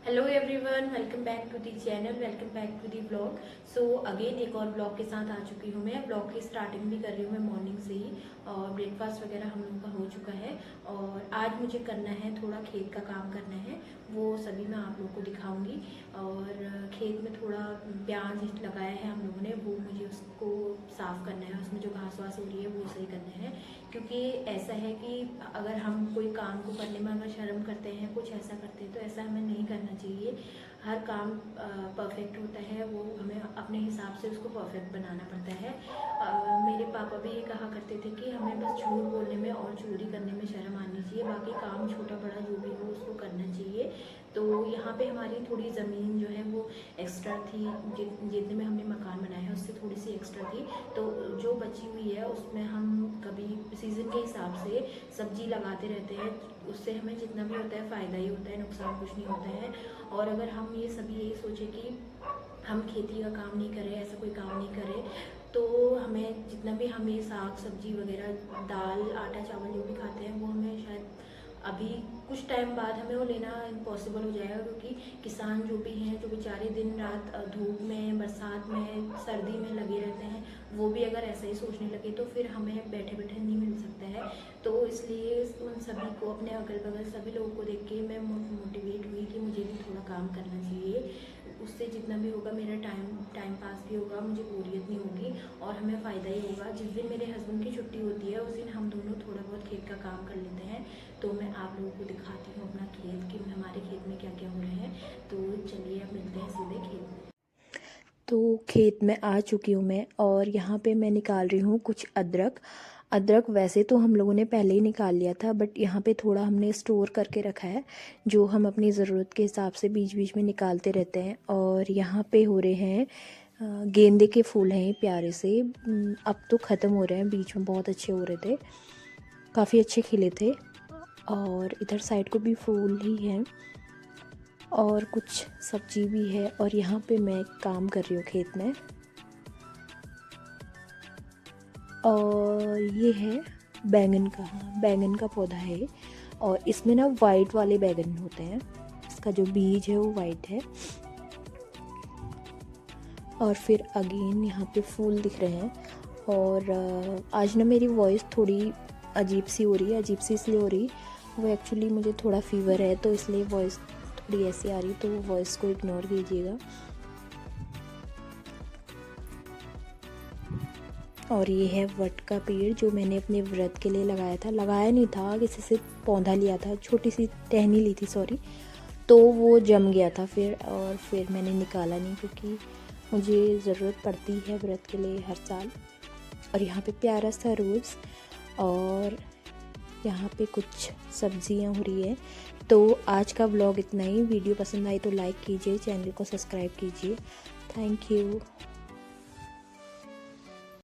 Hello everyone, welcome back to the channel, welcome back to the blog. So again एक और blog के साथ आ चुकी हूँ मैं। ब्लॉग की स्टार्टिंग भी कर रही हूँ मैं मॉर्निंग से ही, और ब्रेकफास्ट वगैरह हम लोगों का हो चुका है। और आज मुझे करना है, थोड़ा खेत का काम करना है, वो सभी मैं आप लोगों को दिखाऊंगी। और खेत में थोड़ा प्याज लगाया है हम लोगों ने, वो मुझे उसको साफ़ करना है, उसमें जो घास वास हो रही है वो सही करना है। क्योंकि ऐसा है कि अगर हम कोई काम को करने में अगर शर्म करते हैं, कुछ ऐसा करते हैं, तो ऐसा हमें नहीं करना चाहिए। हर काम परफेक्ट होता है, वो हमें अपने हिसाब से उसको परफेक्ट बनाना पड़ता है। मेरे पापा भी ये कहा करते थे कि हमें बस झूठ बोलने में और चोरी करने में शर्म आनी चाहिए, बाकी काम छोटा बड़ा जो भी हो उसको करना चाहिए। तो यहाँ पे हमारी थोड़ी ज़मीन जो है वो एक्स्ट्रा थी, जितने में हमने मकान बनाया है उससे थोड़ी सी एक्स्ट्रा थी। तो जो बची हुई है उसमें हम कभी सीज़न के हिसाब से सब्जी लगाते रहते हैं। उससे हमें जितना भी होता है फ़ायदा ही होता है, नुकसान कुछ नहीं होता है। और अगर हम ये सभी यही सोचें कि हम खेती का काम नहीं करें, ऐसा कोई काम नहीं करें, तो हमें जितना भी हम ये साग सब्जी वगैरह, दाल आटा चावल जो भी खाते हैं, वो हमें शायद अभी कुछ टाइम बाद हमें वो लेना इम्पॉसिबल हो जाएगा। क्योंकि किसान जो भी हैं, जो बेचारे दिन रात धूप में, बरसात में, सर्दी में लगे रहते हैं, वो भी अगर ऐसा ही सोचने लगे तो फिर हमें बैठे बैठे नहीं मिल सकता है। तो इसलिए उन सभी को, अपने अगल बगल सभी लोगों को देख के मैं मोटिवेट हुई कि मुझे भी थोड़ा काम करना चाहिए। उससे जितना भी होगा मेरा टाइम पास भी होगा, मुझे बोरियत नहीं होगी और हमें फ़ायदा ही होगा। जिस दिन मेरे हस्बैंड की छुट्टी होती है उस दिन हम दोनों थोड़ा बहुत खेत का काम कर लेते हैं। तो मैं आप लोगों को दिखाती हूँ अपना खेत कि हमारे खेत में क्या क्या हो रहा है। तो चलिए अब मिलते हैं सीधे खेत में। तो खेत में आ चुकी हूँ मैं, और यहाँ पे मैं निकाल रही हूँ कुछ अदरक। अदरक वैसे तो हम लोगों ने पहले ही निकाल लिया था, बट यहाँ पे थोड़ा हमने स्टोर करके रखा है, जो हम अपनी ज़रूरत के हिसाब से बीच बीच में निकालते रहते हैं। और यहाँ पे हो रहे हैं गेंदे के फूल हैं प्यारे से। अब तो ख़त्म हो रहे हैं, बीच में बहुत अच्छे हो रहे थे, काफ़ी अच्छे खिले थे। और इधर साइड को भी फूल ही हैं और कुछ सब्जी भी है। और यहाँ पे मैं काम कर रही हूँ खेत में। और ये है बैंगन का, हाँ बैंगन का पौधा है। और इसमें ना वाइट वाले बैंगन होते हैं, इसका जो बीज है वो वाइट है। और फिर अगेन यहाँ पे फूल दिख रहे हैं। और आज ना मेरी वॉइस थोड़ी अजीब सी हो रही है। अजीब सी इसलिए हो रही, वो एक्चुअली मुझे थोड़ा फीवर है, तो इसलिए वॉइस थोड़ी ऐसी आ रही, तो वॉइस को इग्नोर कीजिएगा। और ये है वट का पेड़, जो मैंने अपने व्रत के लिए लगाया था। लगाया नहीं था, किसी से पौधा लिया था, छोटी सी टहनी ली थी सॉरी। तो वो जम गया था फिर, और फिर मैंने निकाला नहीं, क्योंकि मुझे ज़रूरत पड़ती है व्रत के लिए हर साल। और यहाँ पे प्यारा सा रोज़, और यहाँ पे कुछ सब्जियाँ हो रही है। तो आज का व्लॉग इतना ही। वीडियो पसंद आई तो लाइक कीजिए, चैनल को सब्सक्राइब कीजिए। Thank you.